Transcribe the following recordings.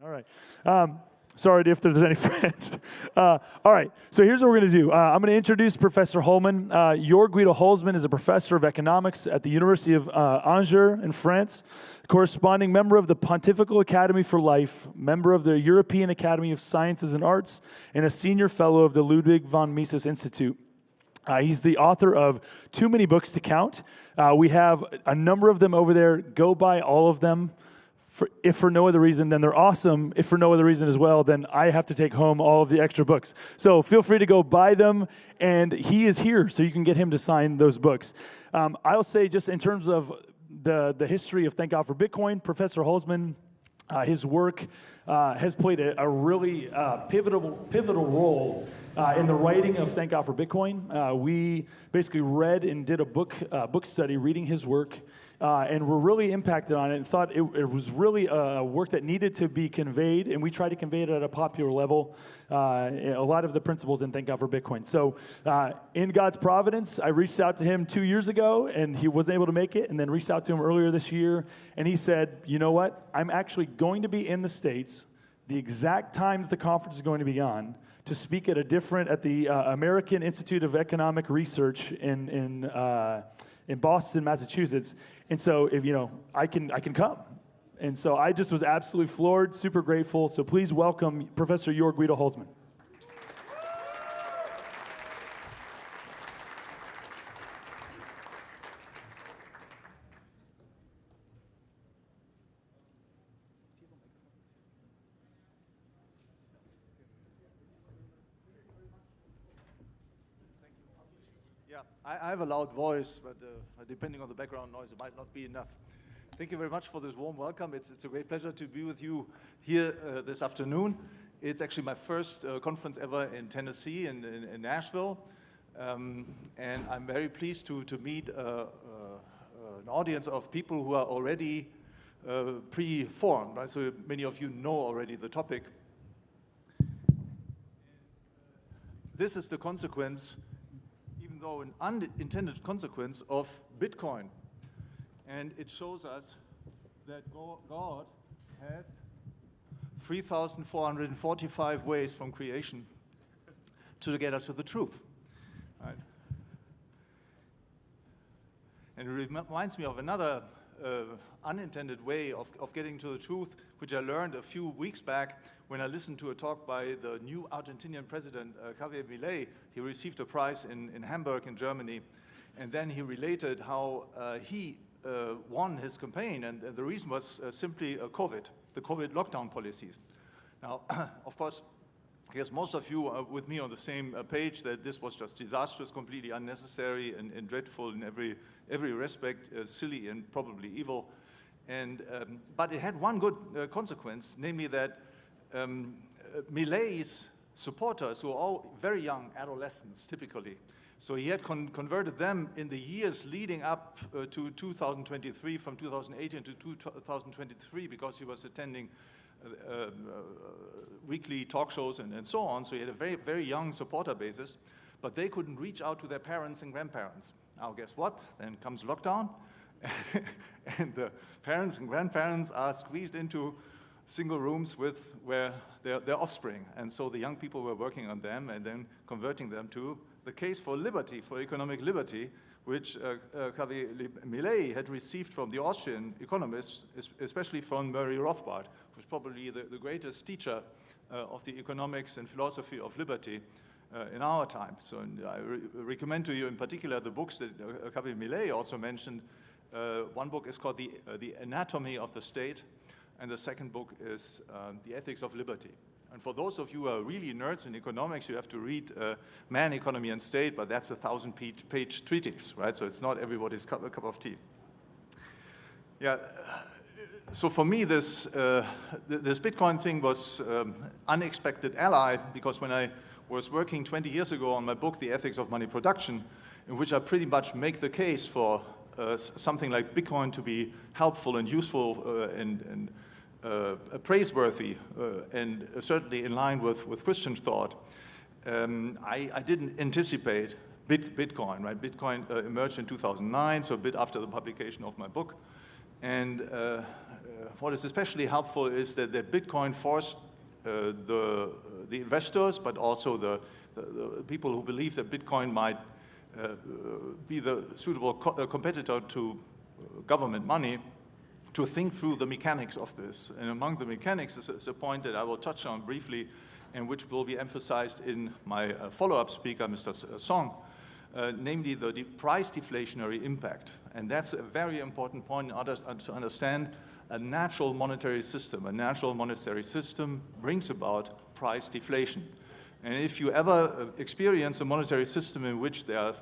All right. Sorry if there's any French. All right, so here's what we're going to do. I'm going to introduce Professor Hülsmann. Jörg Guido-Hülsmann is a professor of economics at the University of Angers in France, corresponding member of the Pontifical Academy for Life, member of the European Academy of Sciences and Arts, and a senior fellow of the Ludwig von Mises Institute. He's the author of too many books to count. We have a number of them over there. Go buy all of them. If for no other reason, then they're awesome. If for no other reason as well, then I have to take home all of the extra books. So feel free to go buy them, and he is here, so you can get him to sign those books. I'll say just in terms of the history of Thank God for Bitcoin, Professor Hülsmann, his work has played a really pivotal role in the writing of Thank God for Bitcoin. We basically read and did a book study reading his work, and were really impacted on it and thought it was really a work that needed to be conveyed, and we tried to convey it at a popular level, a lot of the principles in Thank God for Bitcoin. So in God's providence, I reached out to him 2 years ago, and he wasn't able to make it, and then reached out to him earlier this year, and he said, you know what, I'm actually going to be in the States the exact time that the conference is going to be on to speak at the American Institute of Economic Research in Boston, Massachusetts. And so, if I can come. And so I just was absolutely floored, super grateful. So please welcome Professor Jörg Guido-Hülsmann. Yeah, I have a loud voice, but depending on the background noise, it might not be enough. Thank you very much for this warm welcome. It's a great pleasure to be with you here this afternoon. It's actually my first conference ever in Tennessee, in Nashville. And I'm very pleased to meet an audience of people who are already pre-formed, right? So many of you know already the topic. This is the consequence, though an unintended consequence of Bitcoin. And it shows us that God has 3,445 ways from creation to get us to the truth. Right? And it reminds me of another unintended way of getting to the truth, which I learned a few weeks back when I listened to a talk by the new Argentinian president, Javier Milei. He received a prize in Hamburg in Germany, and then he related how he won his campaign, and the reason was simply the COVID lockdown policies. Now, of course, I guess most of you are with me on the same page that this was just disastrous, completely unnecessary and dreadful in every respect, silly and probably evil. And but it had one good consequence, namely that Milei's supporters, who are all very young adolescents typically, so he had converted them in the years leading up to 2023, from 2018 to 2023, because he was attending weekly talk shows and so on. So he had a very, very young supporter basis, but they couldn't reach out to their parents and grandparents. Now guess what? Then comes lockdown, and the parents and grandparents are squeezed into single rooms with their offspring. And so the young people were working on them and then converting them to the case for liberty, for economic liberty, which Javier Milei had received from the Austrian economists, especially from Murray Rothbard, who's probably the greatest teacher of the economics and philosophy of liberty in our time. So I recommend to you in particular the books that Javier Milei also mentioned. One book is called The Anatomy of the State, and the second book is The Ethics of Liberty. And for those of you who are really nerds in economics, you have to read Man, Economy, and State, but that's a 1,000-page treatise, right? So it's not everybody's cup of tea. Yeah. So for me, this Bitcoin thing was unexpected ally, because when I was working 20 years ago on my book, The Ethics of Money Production, in which I pretty much make the case for something like Bitcoin to be helpful and useful and praiseworthy, and certainly in line with Christian thought, I didn't anticipate Bitcoin, right? Bitcoin emerged in 2009, so a bit after the publication of my book. And what is especially helpful is that Bitcoin forced the investors, but also the people who believe that Bitcoin might be the suitable competitor to government money, to think through the mechanics of this. And among the mechanics is a point that I will touch on briefly, and which will be emphasized in my follow-up speaker, Mr. Song, namely the price deflationary impact. And that's a very important point in order to understand a natural monetary system. A natural monetary system brings about price deflation. And if you ever experience a monetary system in which there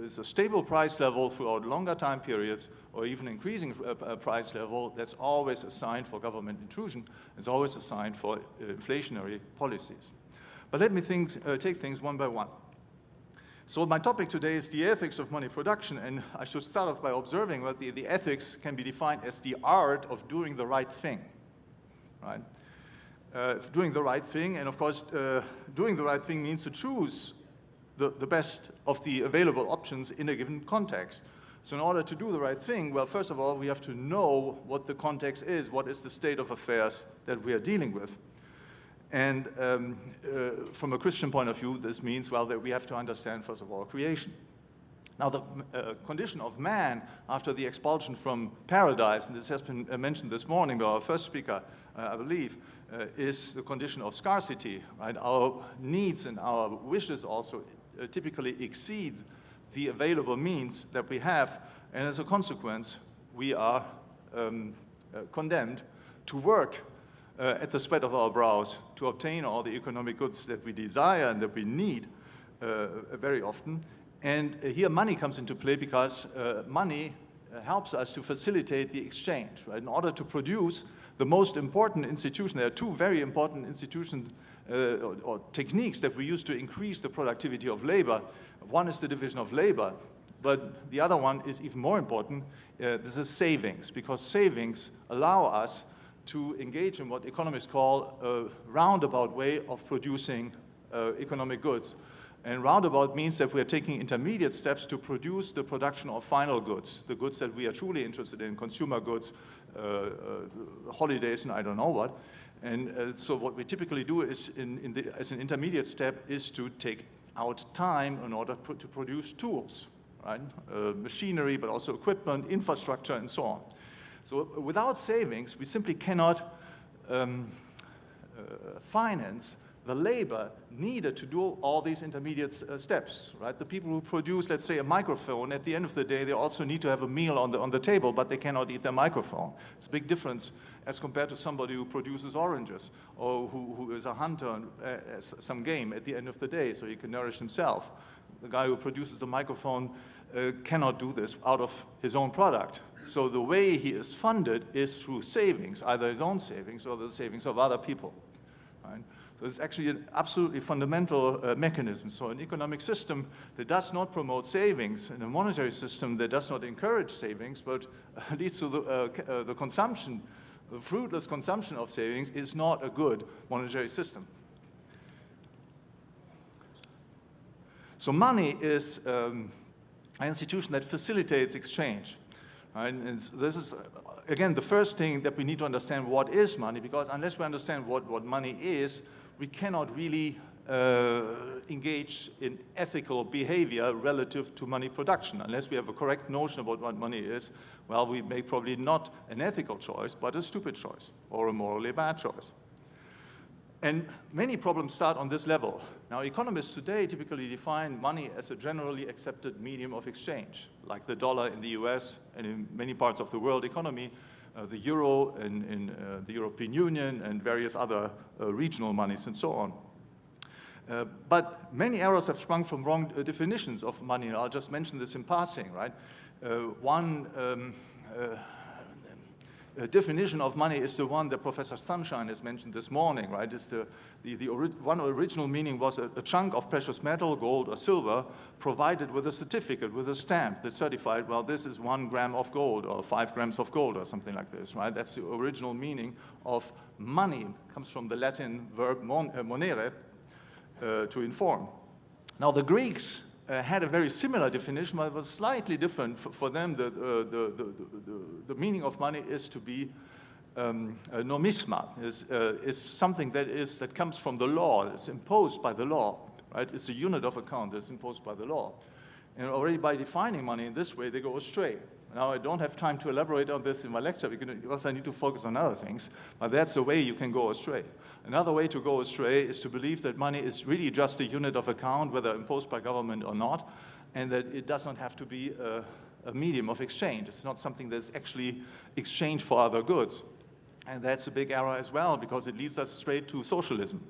is a stable price level throughout longer time periods, or even increasing price level, that's always a sign for government intrusion. It's always a sign for inflationary policies. But let me take things one by one. So my topic today is the ethics of money production, and I should start off by observing that the ethics can be defined as the art of doing the right thing, right? Doing the right thing, and of course, doing the right thing means to choose the best of the available options in a given context. So in order to do the right thing, well, first of all, we have to know what the context is, what is the state of affairs that we are dealing with. And from a Christian point of view, this means, well, that we have to understand, first of all, creation. Now, the condition of man after the expulsion from paradise, and this has been mentioned this morning by our first speaker, I believe, is the condition of scarcity, right? Our needs and our wishes also typically exceed the available means that we have, and as a consequence, we are condemned to work at the sweat of our brows to obtain all the economic goods that we desire and that we need very often. And here money comes into play because money helps us to facilitate the exchange, right? In order to produce the most important institution, there are two very important institutions or techniques that we use to increase the productivity of labor. One is the division of labor, but the other one is even more important. This is savings, because savings allow us to engage in what economists call a roundabout way of producing economic goods. And roundabout means that we are taking intermediate steps to produce the production of final goods, the goods that we are truly interested in, consumer goods, holidays, and I don't know what. And so what we typically do is, as an intermediate step, is to take out time in order to produce tools, right? Machinery, but also equipment, infrastructure, and so on. So without savings, we simply cannot finance the labor needed to do all these intermediate steps, right? The people who produce, let's say, a microphone, at the end of the day, they also need to have a meal on the table, but they cannot eat their microphone. It's a big difference as compared to somebody who produces oranges, or who is a hunter some game at the end of the day, so he can nourish himself. The guy who produces the microphone cannot do this out of his own product. So the way he is funded is through savings, either his own savings or the savings of other people, right? So it's actually an absolutely fundamental mechanism. So an economic system that does not promote savings, and a monetary system that does not encourage savings, but leads to the consumption, the fruitless consumption of savings, is not a good monetary system. So money is an institution that facilitates exchange. Right? And this is, again, the first thing that we need to understand: what is money? Because unless we understand what money is, we cannot really engage in ethical behavior relative to money production. Unless we have a correct notion about what money is, well, we make probably not an ethical choice, but a stupid choice, or a morally bad choice. And many problems start on this level. Now, economists today typically define money as a generally accepted medium of exchange, like the dollar in the US and in many parts of the world economy, the euro in the European Union, and various other regional monies and so on. But many errors have sprung from wrong definitions of money, and I'll just mention this in passing, right? One definition of money is the one that Professor Sunshine has mentioned this morning, right? It's one original meaning was a chunk of precious metal, gold or silver, provided with a certificate, with a stamp that certified, well, this is 1 gram of gold or 5 grams of gold or something like this, right? That's the original meaning of money. It comes from the Latin verb monere, to inform. Now, the Greeks had a very similar definition, but it was slightly different. For them, the meaning of money is to be nomisma, is something that comes from the law, it's imposed by the law, right? It's a unit of account that's imposed by the law. And already by defining money in this way, they go astray. Now, I don't have time to elaborate on this in my lecture because I need to focus on other things, but that's the way you can go astray. Another way to go astray is to believe that money is really just a unit of account, whether imposed by government or not, and that it does not have to be a medium of exchange. It's not something that's actually exchanged for other goods. And that's a big error as well, because it leads us straight to socialism.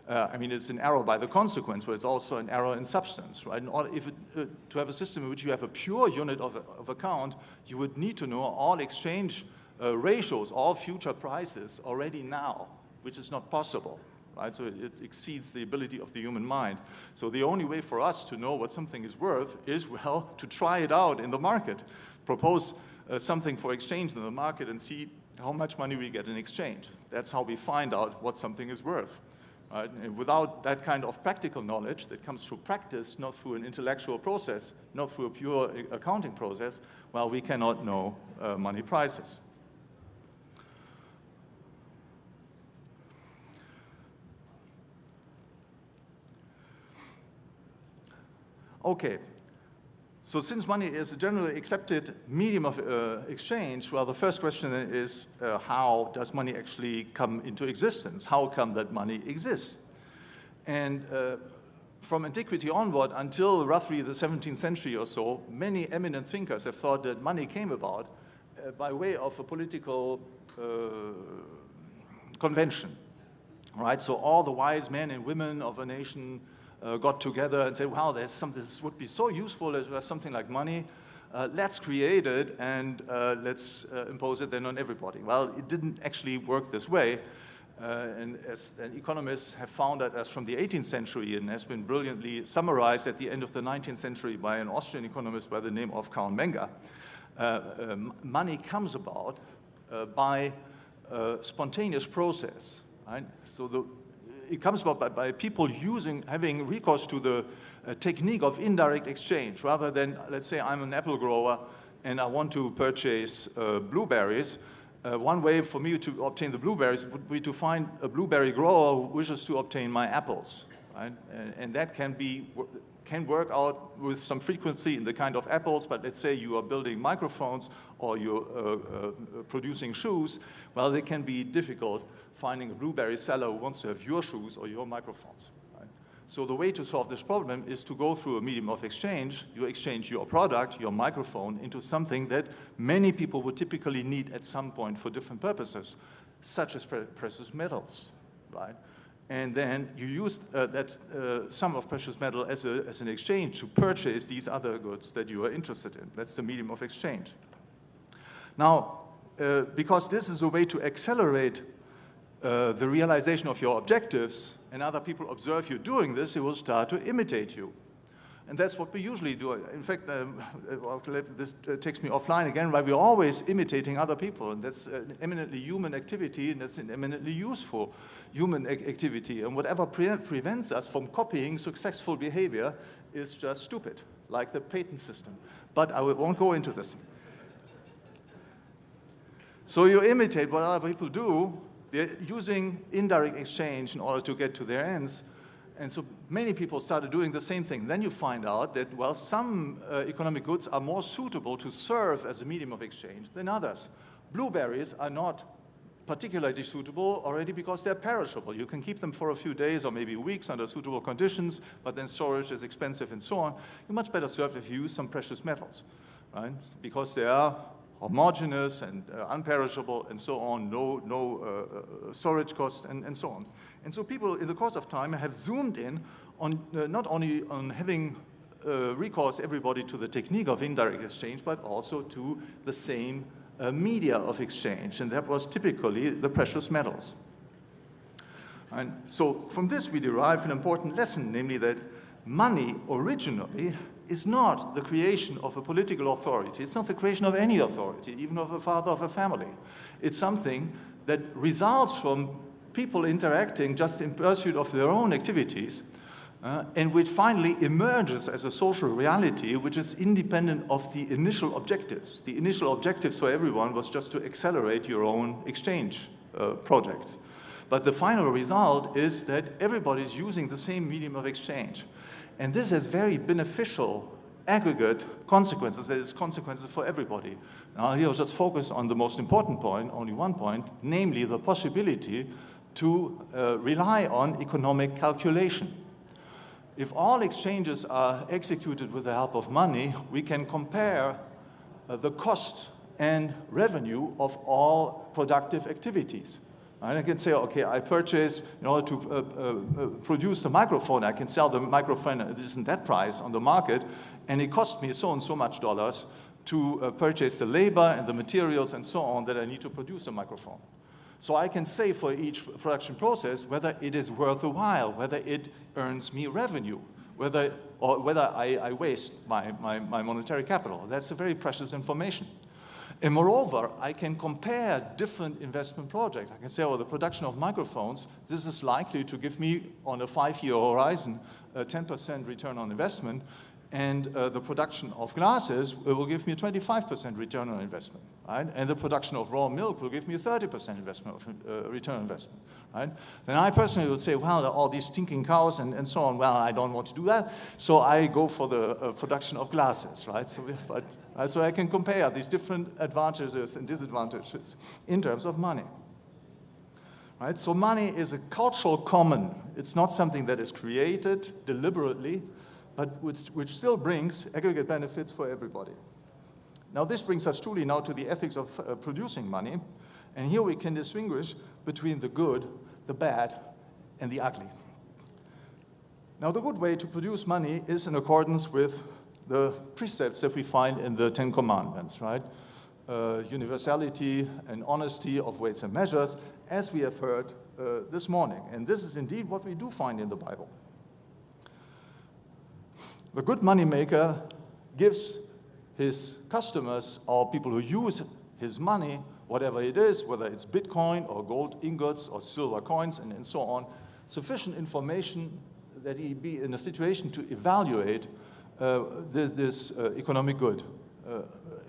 I mean, it's an error by the consequence, but it's also an error in substance, right? To have a system in which you have a pure unit of account, you would need to know all exchange ratios, all future prices already now, which is not possible, right? So it exceeds the ability of the human mind. So the only way for us to know what something is worth is, well, to try it out in the market, propose something for exchange in the market and see how much money we get in exchange. That's how we find out what something is worth. Right? And without that kind of practical knowledge that comes through practice, not through an intellectual process, not through a pure accounting process, well, we cannot know money prices. Okay, so since money is a generally accepted medium of exchange, well, the first question then is, how does money actually come into existence? How come that money exists? And from antiquity onward until roughly the 17th century or so, many eminent thinkers have thought that money came about by way of a political convention, right? So all the wise men and women of a nation got together and said, wow, this would be so useful, there's something like money. Let's create it and let's impose it then on everybody. Well, it didn't actually work this way. And as economists have found that as from the 18th century and has been brilliantly summarized at the end of the 19th century by an Austrian economist by the name of Karl Menger, money comes about by spontaneous process. Right? So it comes about by people having recourse to the technique of indirect exchange, rather than, let's say, I'm an apple grower and I want to purchase blueberries. One way for me to obtain the blueberries would be to find a blueberry grower who wishes to obtain my apples, right? And that can work out with some frequency in the kind of apples, but let's say you are building microphones or you're producing shoes, well, it can be difficult finding a blueberry seller who wants to have your shoes or your microphones. Right? So the way to solve this problem is to go through a medium of exchange. You exchange your product, your microphone, into something that many people would typically need at some point for different purposes, such as precious metals, right? And then you use that sum of precious metal as an exchange to purchase these other goods that you are interested in. That's the medium of exchange. Now, because this is a way to accelerate the realization of your objectives, and other people observe you doing this, they will start to imitate you. And that's what we usually do. In fact, this takes me offline again, right? We're always imitating other people, and that's an eminently human activity, and that's an eminently useful human activity. And whatever prevents us from copying successful behavior is just stupid, like the patent system. But I won't go into this. So you imitate what other people do. They're using indirect exchange in order to get to their ends. And so many people started doing the same thing. Then you find out that, well, some economic goods are more suitable to serve as a medium of exchange than others. Blueberries are not particularly suitable already because they're perishable. You can keep them for a few days or maybe weeks under suitable conditions, but then storage is expensive and so on. You're much better served if you use some precious metals, right? Because they are homogeneous and unperishable and so on, no storage costs and so on. And so people in the course of time have zoomed in on not only on having recourse everybody to the technique of indirect exchange, but also to the same media of exchange, and that was typically the precious metals. And so from this we derive an important lesson, namely that money originally is not the creation of a political authority. It's not the creation of any authority, even of a father of a family. It's something that results from people interacting just in pursuit of their own activities and which finally emerges as a social reality which is independent of the initial objectives. The initial objectives for everyone was just to accelerate your own exchange projects. But the final result is that everybody's using the same medium of exchange. And this has very beneficial aggregate consequences, that is consequences for everybody. Now here I'll just focus on the most important point, only one point, namely the possibility to rely on economic calculation. If all exchanges are executed with the help of money, we can compare the cost and revenue of all productive activities. And I can say, okay, I purchase, in order to produce the microphone, I can sell the microphone at this and that price on the market, and it cost me so and so much dollars to purchase the labor and the materials and so on that I need to produce a microphone. So I can say for each production process whether it is worth a while, whether it earns me revenue, whether I waste my monetary capital. That's a very precious information. And moreover, I can compare different investment projects. I can say, oh, the production of microphones, this is likely to give me, on a 5-year horizon, a 10% return on investment, and the production of glasses will give me a 25% return on investment, right? And the production of raw milk will give me a 30% investment of return on investment, right? Then I personally would say, well, all these stinking cows and so on, well, I don't want to do that, so I go for the production of glasses, right? So I can compare these different advantages and disadvantages in terms of money. Right? So money is a cultural common. It's not something that is created deliberately, but which still brings aggregate benefits for everybody. Now this brings us truly now to the ethics of producing money, and here we can distinguish between the good, the bad, and the ugly. Now the good way to produce money is in accordance with the precepts that we find in the 10 Commandments, right? Universality and honesty of weights and measures, as we have heard this morning. And this is indeed what we do find in the Bible. The good moneymaker gives his customers, or people who use his money, whatever it is, whether it's Bitcoin or gold ingots or silver coins and so on, sufficient information that he be in a situation to evaluate this economic good.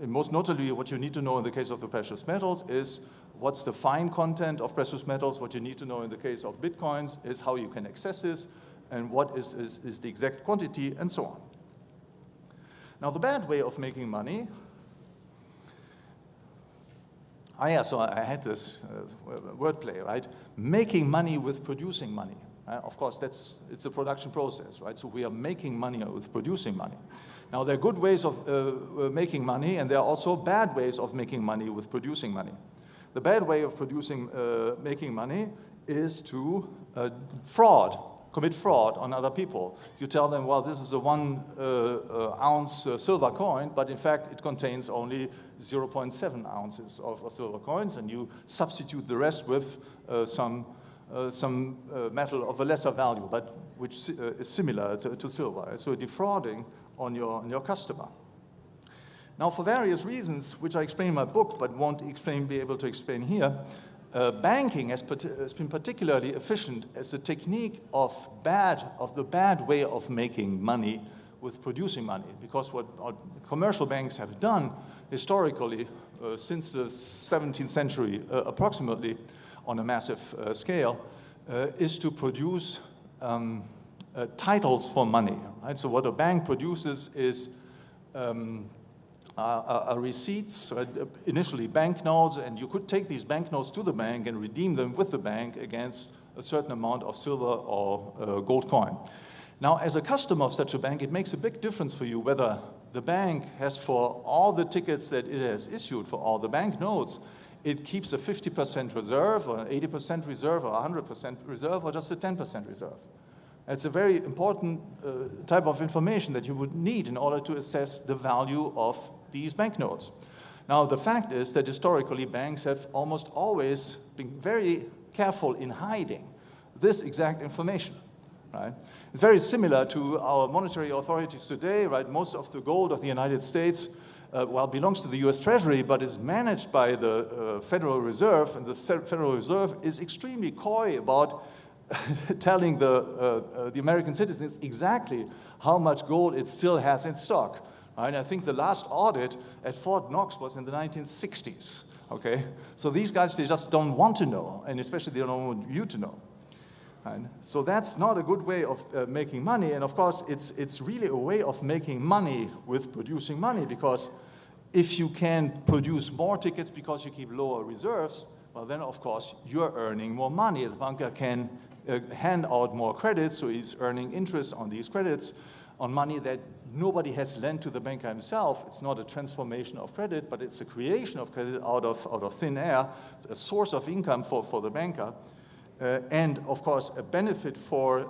And most notably, what you need to know in the case of the precious metals is what's the fine content of precious metals. What you need to know in the case of Bitcoins is how you can access this, and what is the exact quantity, and so on. Now, the bad way of making money, so I had this wordplay, right? Making money with producing money. Of course, it's a production process, right? So we are making money with producing money. Now, there are good ways of making money, and there are also bad ways of making money with producing money. The bad way of making money is to commit fraud on other people. You tell them, well, this is a 1 ounce silver coin, but in fact it contains only 0.7 ounces of silver coins, and you substitute the rest with some metal of a lesser value, but which is similar to silver. So defrauding on your customer. Now, for various reasons, which I explain in my book, but won't be able to explain here, banking has been particularly efficient as a technique of the bad way of making money with producing money. Because what commercial banks have done historically since the 17th century approximately on a massive scale is to produce titles for money. Right? So what a bank produces is receipts, initially banknotes, and you could take these banknotes to the bank and redeem them with the bank against a certain amount of silver or gold coin. Now, as a customer of such a bank, it makes a big difference for you whether the bank has, for all the tickets that it has issued, for all the banknotes, it keeps a 50% reserve, or an 80% reserve, or 100% reserve, or just a 10% reserve. It's a very important type of information that you would need in order to assess the value of these banknotes. Now, the fact is that historically banks have almost always been very careful in hiding this exact information, right? It's very similar to our monetary authorities today, right? Most of the gold of the United States, belongs to the US Treasury, but is managed by the Federal Reserve, and the Federal Reserve is extremely coy about telling the American citizens exactly how much gold it still has in stock. Right? I think the last audit at Fort Knox was in the 1960s. Okay? So these guys, they just don't want to know, and especially they don't want you to know. Right? So that's not a good way of making money, and of course it's really a way of making money with producing money, because if you can produce more tickets because you keep lower reserves, well then of course you're earning more money. The banker can hand out more credits, so he's earning interest on these credits, on money that nobody has lent to the banker himself. It's not a transformation of credit, but it's a creation of credit out of thin air, a source of income for the banker. And of course a benefit for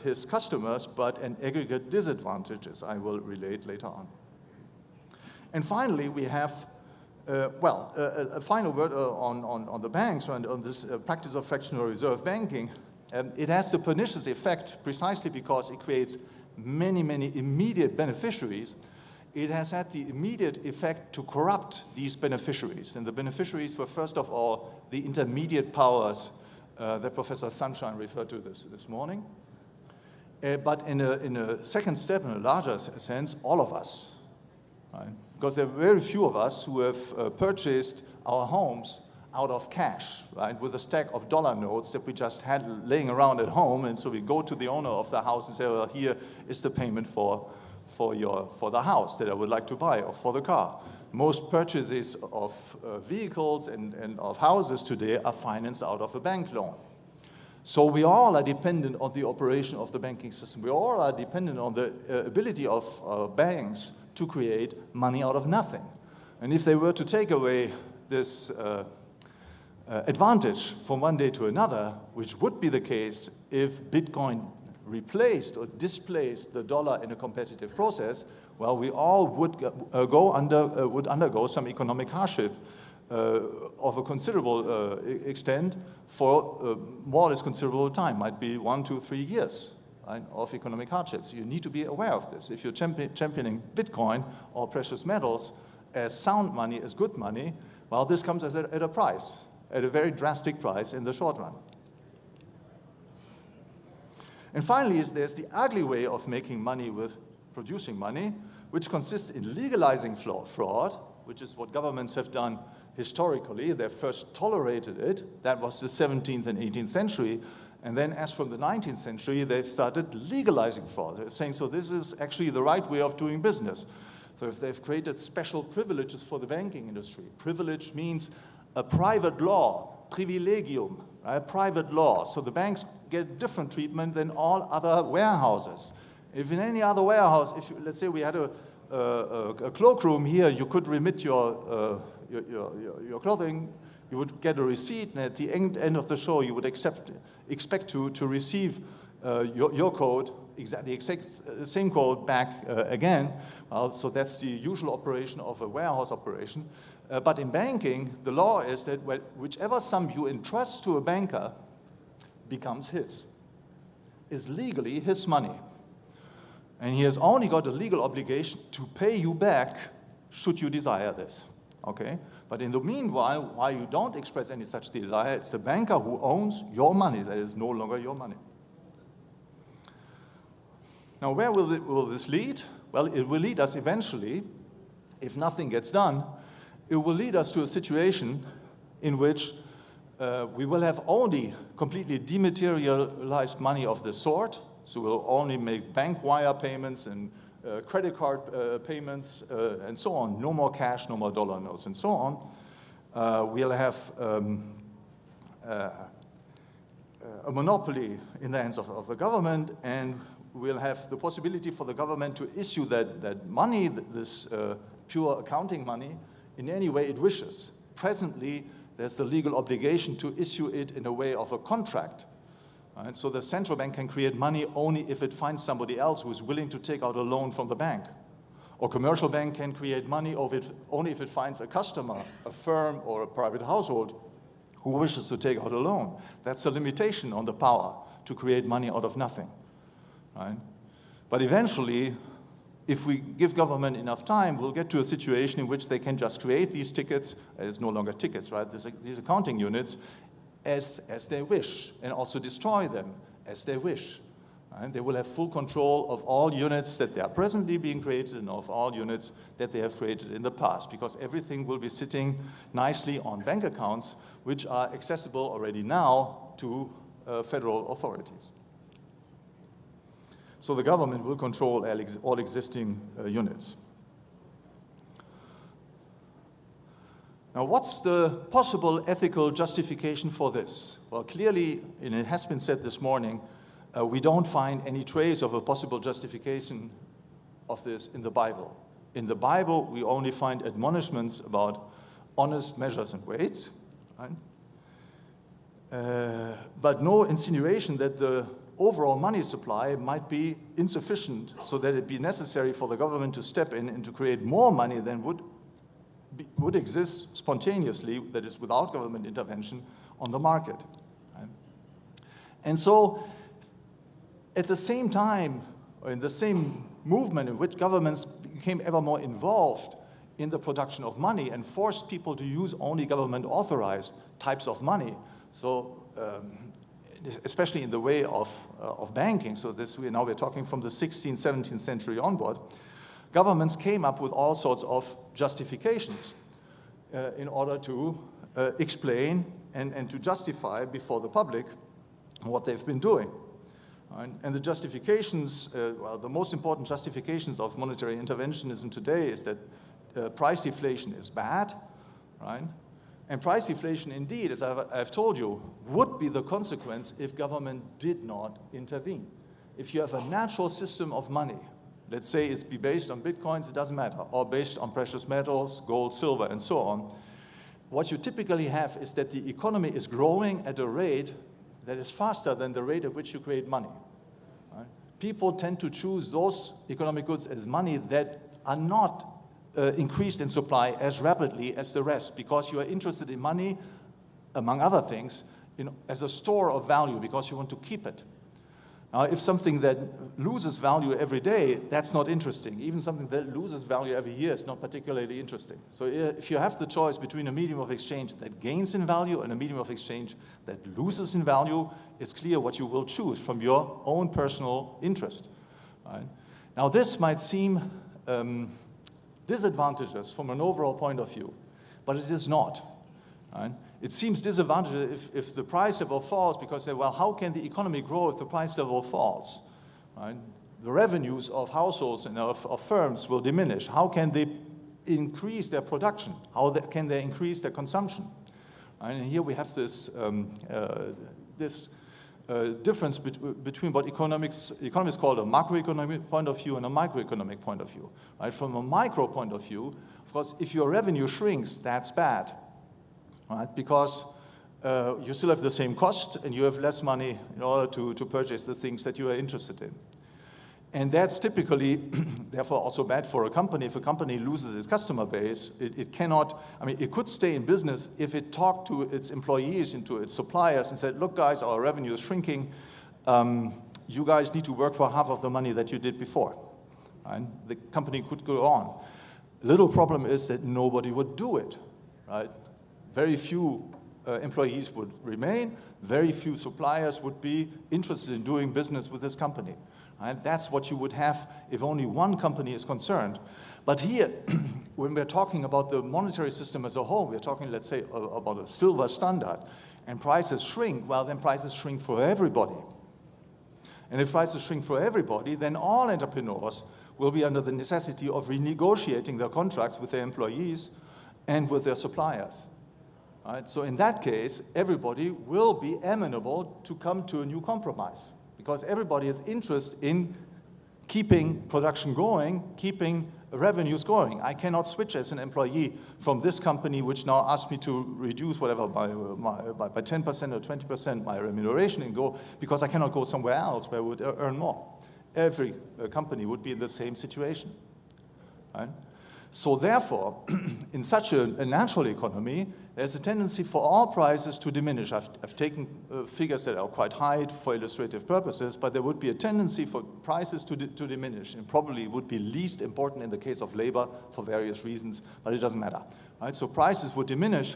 his customers, but an aggregate disadvantage, as I will relate later on. And finally, we have, a final word on the banks and on this practice of fractional reserve banking. It has the pernicious effect precisely because it creates many, many immediate beneficiaries. It has had the immediate effect to corrupt these beneficiaries. And the beneficiaries were, first of all, the intermediate powers that Professor Sunshine referred to this morning. But in a second step, in a larger sense, all of us. Right? Because there are very few of us who have purchased our homes out of cash, right, with a stack of dollar notes that we just had laying around at home, and so we go to the owner of the house and say, well, here is the payment for the house that I would like to buy, or for the car. Most purchases of vehicles and of houses today are financed out of a bank loan. So we all are dependent on the operation of the banking system. We all are dependent on the ability of banks to create money out of nothing. And if they were to take away this advantage from one day to another, which would be the case if Bitcoin replaced or displaced the dollar in a competitive process, well, we all would undergo some economic hardship of a considerable extent for more or less considerable time, might be 1, 2, 3 years, right, of economic hardships. You need to be aware of this. If you're championing Bitcoin or precious metals as sound money, as good money, well, this comes at a price, at a very drastic price in the short run. And finally, there's the ugly way of making money with producing money, which consists in legalizing fraud, which is what governments have done historically. They first tolerated it. That was the 17th and 18th century. And then as from the 19th century, they've started legalizing fraud. They're saying, so this is actually the right way of doing business. So if they've created special privileges for the banking industry, privilege means a private law, privilegium, right? Private law. So the banks get different treatment than all other warehouses. If in any other warehouse, let's say we had a cloakroom here, you could remit your clothing, you would get a receipt, and at the end of the show, you would expect to receive your code, the exact same code back again. So that's the usual operation of a warehouse operation. But in banking, the law is that whichever sum you entrust to a banker becomes his, is legally his money. And he has only got a legal obligation to pay you back should you desire this, okay? But in the meanwhile, while you don't express any such desire, it's the banker who owns your money that is no longer your money. Now, where will this lead? Well, it will lead us eventually, if nothing gets done, it will lead us to a situation in which we will have only completely dematerialized money of this sort. So we'll only make bank wire payments and credit card payments and so on. No more cash, no more dollar notes, and so on. We'll have a monopoly in the hands of the government, and we'll have the possibility for the government to issue that money, this pure accounting money, in any way it wishes. Presently, there's the legal obligation to issue it in a way of a contract. Right? So the central bank can create money only if it finds somebody else who is willing to take out a loan from the bank. Or commercial bank can create money only if it finds a customer, a firm or a private household who wishes to take out a loan. That's a limitation on the power to create money out of nothing. Right? But eventually, if we give government enough time, we'll get to a situation in which they can just create these tickets. It's no longer tickets, right? These accounting units, as they wish, and also destroy them as they wish. And they will have full control of all units that they are presently being created and of all units that they have created in the past, because everything will be sitting nicely on bank accounts, which are accessible already now to federal authorities. So the government will control all existing units. Now, what's the possible ethical justification for this? Well, clearly, and it has been said this morning, we don't find any trace of a possible justification of this in the Bible. In the Bible, we only find admonishments about honest measures and weights, right? But no insinuation that the overall money supply might be insufficient so that it be necessary for the government to step in and to create more money than would exist spontaneously, that is without government intervention, on the market. Right? And so, at the same time, or in the same movement in which governments became ever more involved in the production of money and forced people to use only government-authorized types of money, so especially in the way of banking, so we're talking from the 16th, 17th century onward, governments came up with all sorts of justifications in order to explain and to justify before the public what they've been doing. Right? And the justifications, well, the most important justifications of monetary interventionism today is that price deflation is bad, right? And price deflation, indeed, as I've told you, would be the consequence if government did not intervene. If you have a natural system of money, let's say it's based on bitcoins, it doesn't matter, or based on precious metals, gold, silver, and so on, what you typically have is that the economy is growing at a rate that is faster than the rate at which you create money. Right? People tend to choose those economic goods as money that are not increased in supply as rapidly as the rest, because you are interested in money, among other things, as a store of value, because you want to keep it. Now, if something that loses value every day, that's not interesting. Even something that loses value every year is not particularly interesting. So if you have the choice between a medium of exchange that gains in value and a medium of exchange that loses in value, it's clear what you will choose from your own personal interest. Right? Now, this might seem disadvantageous from an overall point of view, but it is not. Right? It seems disadvantageous if the price level falls, because well, how can the economy grow if the price level falls? Right? The revenues of households and of firms will diminish. How can they increase their production? How can they increase their consumption? Right? And here we have this difference between what economists call a macroeconomic point of view and a microeconomic point of view. Right? From a micro point of view, of course, if your revenue shrinks, that's bad. Right? Because you still have the same cost and you have less money in order to purchase the things that you are interested in. And that's typically, therefore, also bad for a company. If a company loses its customer base, it cannot, I mean, it could stay in business if it talked to its employees and to its suppliers and said, look, guys, our revenue is shrinking. You guys need to work for half of the money that you did before. Right? The company could go on. Little problem is that nobody would do it. Right? Very few employees would remain. Very few suppliers would be interested in doing business with this company. Right? That's what you would have if only one company is concerned. But here, when we're talking about the monetary system as a whole, we're talking, let's say, about a silver standard, and prices shrink, well, then prices shrink for everybody. And if prices shrink for everybody, then all entrepreneurs will be under the necessity of renegotiating their contracts with their employees and with their suppliers. Right? So in that case, everybody will be amenable to come to a new compromise, because everybody is interested in keeping production going, keeping revenues going. I cannot switch as an employee from this company, which now asks me to reduce whatever by 10% or 20% my remuneration, and go, because I cannot go somewhere else where I would earn more. Every company would be in the same situation. Right? So therefore, in such a natural economy, there's a tendency for all prices to diminish. I've taken figures that are quite high for illustrative purposes, but there would be a tendency for prices to diminish, and probably would be least important in the case of labor for various reasons, but it doesn't matter. Right? So prices would diminish,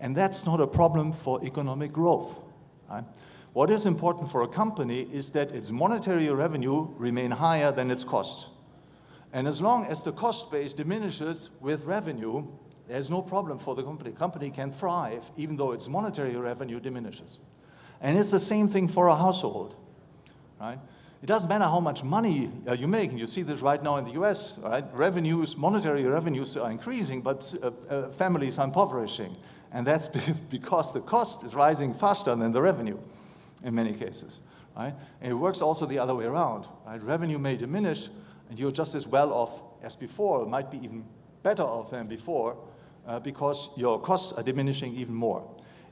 And that's not a problem for economic growth. Right? What is important for a company is that its monetary revenue remain higher than its costs. And as long as the cost base diminishes with revenue, there's no problem for the company. The company can thrive even though its monetary revenue diminishes. And it's the same thing for a household. Right? It doesn't matter how much money you make, and you see this right now in the US, right? Revenues, monetary revenues are increasing, but families are impoverishing. And that's because the cost is rising faster than the revenue in many cases, right? And it works also the other way around, right? Revenue may diminish, and you're just as well off as before, might be even better off than before, because your costs are diminishing even more.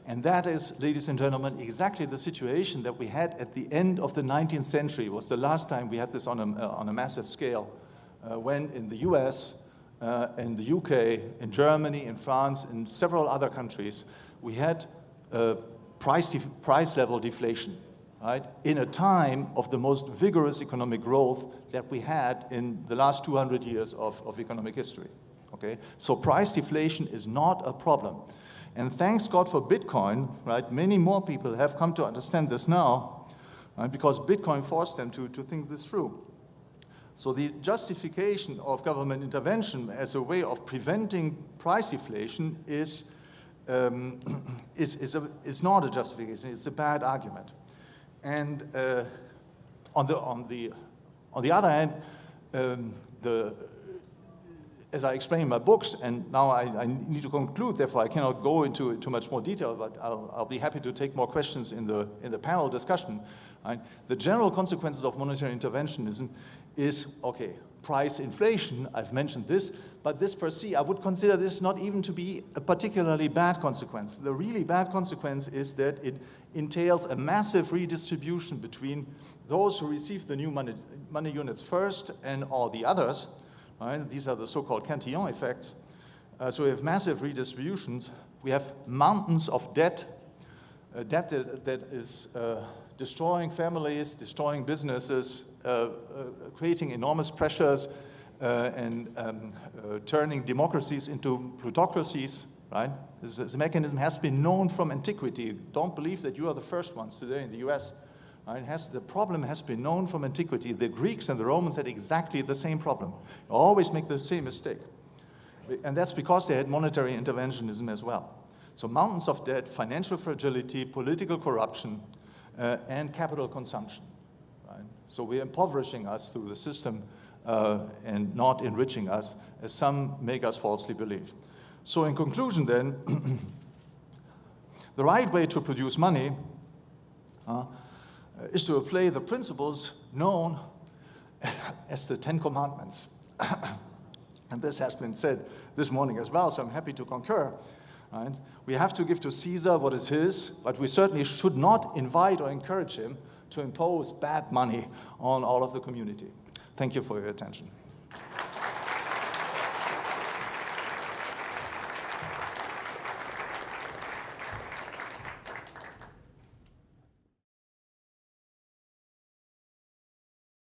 And that is, ladies and gentlemen, exactly the situation that we had at the end of the 19th century. It was the last time we had this on a massive scale, when in the US, in the UK, in Germany, in France, in several other countries, we had price level deflation, right? In a time of the most vigorous economic growth that we had in the last 200 years of economic history, okay? So price deflation is not a problem. And thanks God for Bitcoin, right? Many more people have come to understand this now, right? Because Bitcoin forced them to think this through. So the justification of government intervention as a way of preventing price deflation is not a justification. It's a bad argument. And on the other hand, as I explain in my books, and now I need to conclude, therefore I cannot go into too much more detail, but I'll be happy to take more questions in the panel discussion. Right? The general consequences of monetary interventionism is, okay, price inflation, I've mentioned this, but this per se, I would consider this not even to be a particularly bad consequence. The really bad consequence is that it entails a massive redistribution between those who receive the new money units first and all the others. Right? These are the so-called Cantillon effects. So we have massive redistributions. We have mountains of debt, debt that is destroying families, destroying businesses, creating enormous pressures, and turning democracies into plutocracies. Right? This mechanism has been known from antiquity. Don't believe that you are the first ones today in the US. The problem has been known from antiquity. The Greeks and the Romans had exactly the same problem. They always make the same mistake. And that's because they had monetary interventionism as well. So mountains of debt, financial fragility, political corruption, and capital consumption. Right? So we're impoverishing us through the system and not enriching us, as some make us falsely believe. So in conclusion then, the right way to produce money is to apply the principles known as the 10 Commandments. And this has been said this morning as well, so I'm happy to concur. Right? We have to give to Caesar what is his, but we certainly should not invite or encourage him to impose bad money on all of the community. Thank you for your attention.